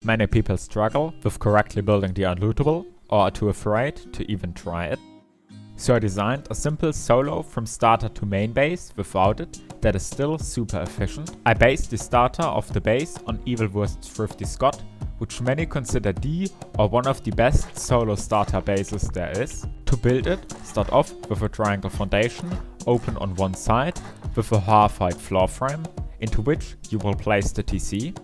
Many people struggle with correctly building the Unlootable or are too afraid to even try it. So I designed a simple solo from starter to main base without it that is still super efficient. I based the starter of the base on Evil vs Thrifty Scott, which many consider the or one of the best solo starter bases there is. To build it, start off with a triangle foundation open on one side with a half-height floor frame, into which you will place the TC.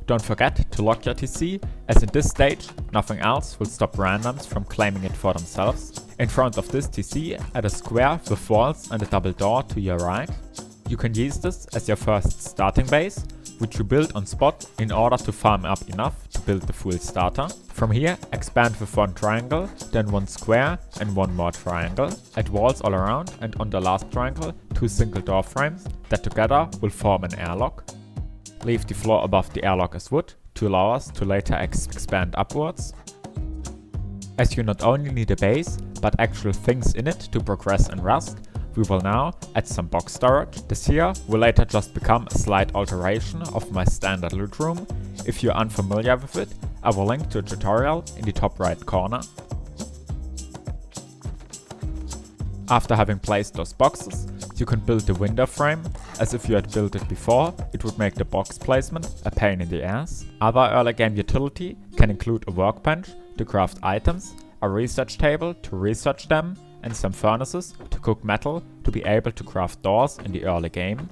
Don't forget to lock your TC, as in this stage nothing else will stop randoms from claiming it for themselves. In front of this TC, add a square with walls and a double door to your right. You can use this as your first starting base, which you build on spot in order to farm up enough to build the full starter. From here, expand with one triangle, then one square and one more triangle. Add walls all around, and on the last triangle, 2 single door frames that together will form an airlock. Leave the floor above the airlock as wood to allow us to later expand upwards. As you not only need a base, but actual things in it to progress and rust, we will now add some box storage. This here will later just become a slight alteration of my standard loot room. If you're unfamiliar with it, I will link to a tutorial in the top right corner. After having placed those boxes, you can build the window frame. As if you had built it before, it would make the box placement a pain in the ass. Other early game utility can include a workbench to craft items, a research table to research them, and some furnaces to cook metal to be able to craft doors in the early game.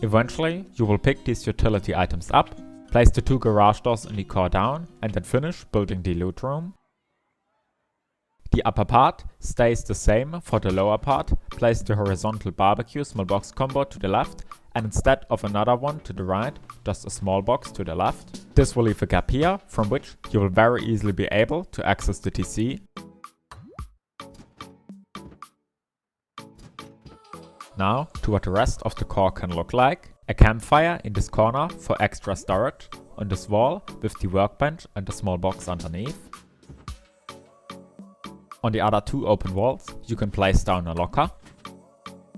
Eventually, you will pick these utility items up, place the 2 garage doors in the core down, and then finish building the loot room. The upper part stays the same for the lower part. Place the horizontal barbecue small box combo to the left, and instead of another one to the right, just a small box to the left. This will leave a gap here, from which you will very easily be able to access the TC. Now to what the rest of the core can look like. A campfire in this corner for extra storage, on this wall with the workbench and a small box underneath. On the other 2 open walls, you can place down a locker.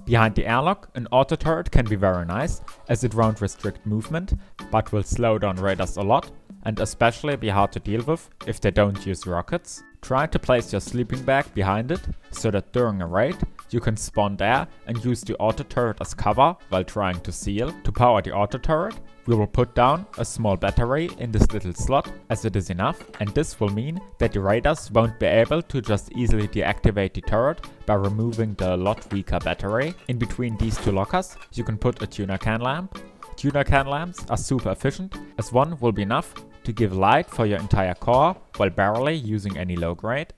Behind the airlock, an auto turret can be very nice, as it won't restrict movement, but will slow down raiders a lot, and especially be hard to deal with if they don't use rockets. Try to place your sleeping bag behind it, so that during a raid, you can spawn there and use the auto turret as cover while trying to seal. To power the auto turret, we will put down a small battery in this little slot, as it is enough, and this will mean that the raiders won't be able to just easily deactivate the turret by removing the lot weaker battery. In between these 2 lockers, you can put a tuna can lamp. Tuna can lamps are super efficient, as one will be enough to give light for your entire core while barely using any low grade.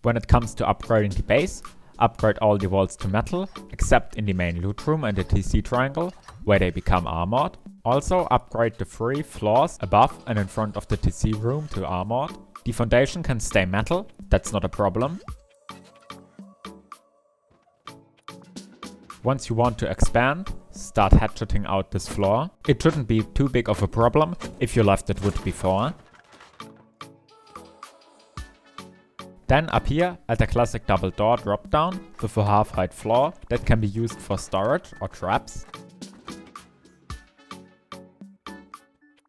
When it comes to upgrading the base, upgrade all the walls to metal, except in the main loot room and the TC triangle, where they become armored. Also upgrade the 3 floors above and in front of the TC room to armored. The foundation can stay metal, that's not a problem. Once you want to expand, start hatcheting out this floor. It shouldn't be too big of a problem if you left it wood before. Then up here, add a classic double door drop down with a half-height floor that can be used for storage or traps.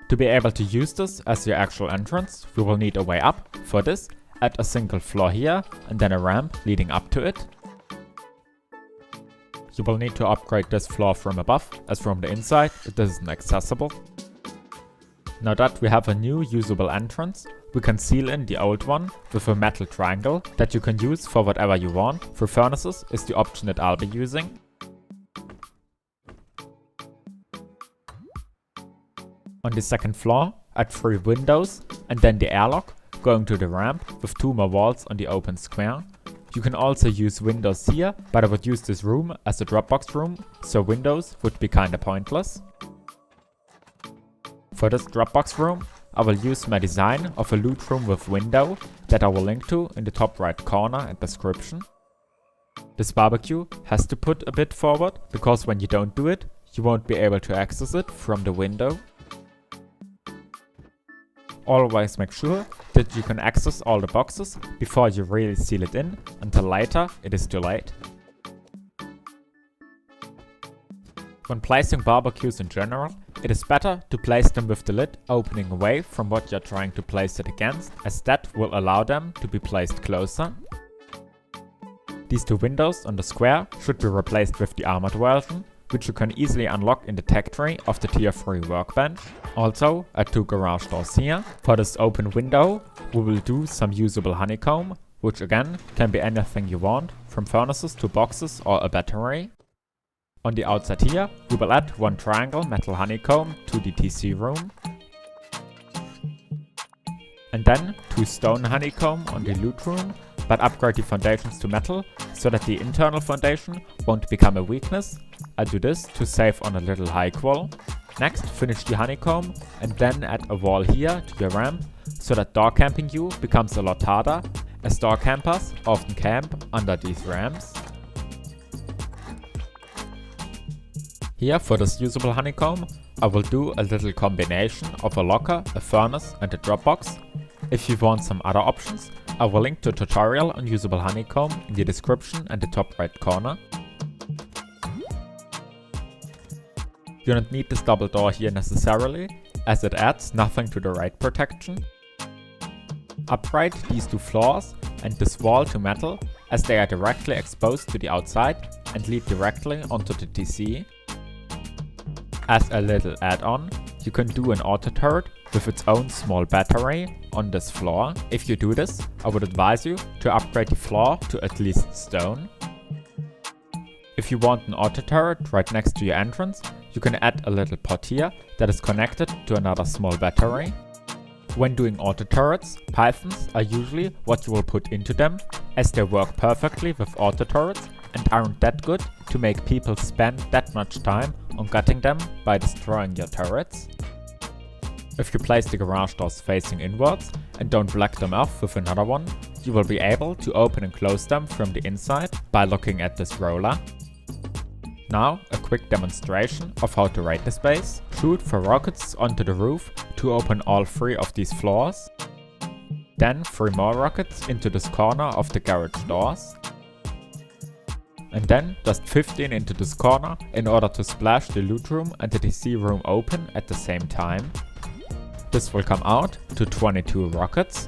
To be able to use this as your actual entrance, we will need a way up. For this, add a single floor here and then a ramp leading up to it. You will need to upgrade this floor from above, as from the inside it isn't accessible. Now that we have a new usable entrance, we can seal in the old one with a metal triangle that you can use for whatever you want. For furnaces is the option that I'll be using. On the second floor, add 3 windows and then the airlock going to the ramp with 2 more walls on the open square. You can also use windows here, but I would use this room as a Dropbox room, so windows would be kinda pointless. For this Dropbox room, I will use my design of a loot room with window that I will link to in the top right corner and description. This barbecue has to put a bit forward, because when you don't do it, you won't be able to access it from the window. Always make sure that you can access all the boxes before you really seal it in, until later it is too late. When placing barbecues in general, it is better to place them with the lid opening away from what you're trying to place it against, as that will allow them to be placed closer. These two windows on the square should be replaced with the armored version, which you can easily unlock in the tech tree of the tier 3 workbench. Also, add 2 garage doors here. For this open window, we will do some usable honeycomb, which again can be anything you want, from furnaces to boxes or a battery. On the outside here, we will add 1 triangle metal honeycomb to the TC room. And then 2 stone honeycomb on the loot room, but upgrade the foundations to metal so that the internal foundation won't become a weakness. I'll do this to save on a little high qual. Next, finish the honeycomb and then add a wall here to your ramp so that door camping you becomes a lot harder, as door campers often camp under these ramps. Here for this usable honeycomb, I will do a little combination of a locker, a furnace and a Dropbox. If you want some other options, I will link to a tutorial on usable honeycomb in the description and the top right corner. You don't need this double door here necessarily, as it adds nothing to the raid protection. Upgrade these 2 floors and this wall to metal, as they are directly exposed to the outside and lead directly onto the TC. As a little add-on, you can do an auto turret with its own small battery on this floor. If you do this, I would advise you to upgrade the floor to at least stone. If you want an auto turret right next to your entrance, you can add a little pot here that is connected to another small battery. When doing auto turrets, pythons are usually what you will put into them, as they work perfectly with auto turrets and aren't that good to make people spend that much time on gutting them by destroying your turrets. If you place the garage doors facing inwards and don't block them off with another one, you will be able to open and close them from the inside by looking at this roller. Now a quick demonstration of how to raid the space. Shoot 4 rockets onto the roof to open all 3 of these floors. Then 3 more rockets into this corner of the garage doors. And then just 15 into this corner in order to splash the loot room and the TC room open at the same time. This will come out to 22 rockets.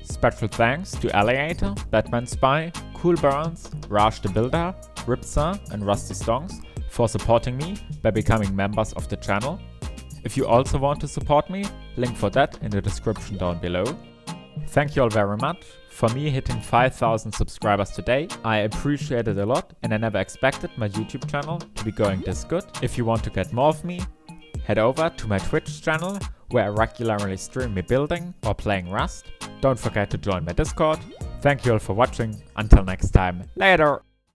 Special thanks to Alligator, Batman Spy, Cool Burns, Raj the Builder, Ripsa and Rusty Stonks for supporting me by becoming members of the channel. If you also want to support me, link for that in the description down below. Thank you all very much. For me hitting 5,000 subscribers today, I appreciate it a lot and I never expected my YouTube channel to be going this good. If you want to get more of me, head over to my Twitch channel where I regularly stream me building or playing Rust. Don't forget to join my Discord. Thank you all for watching. Until next time, later!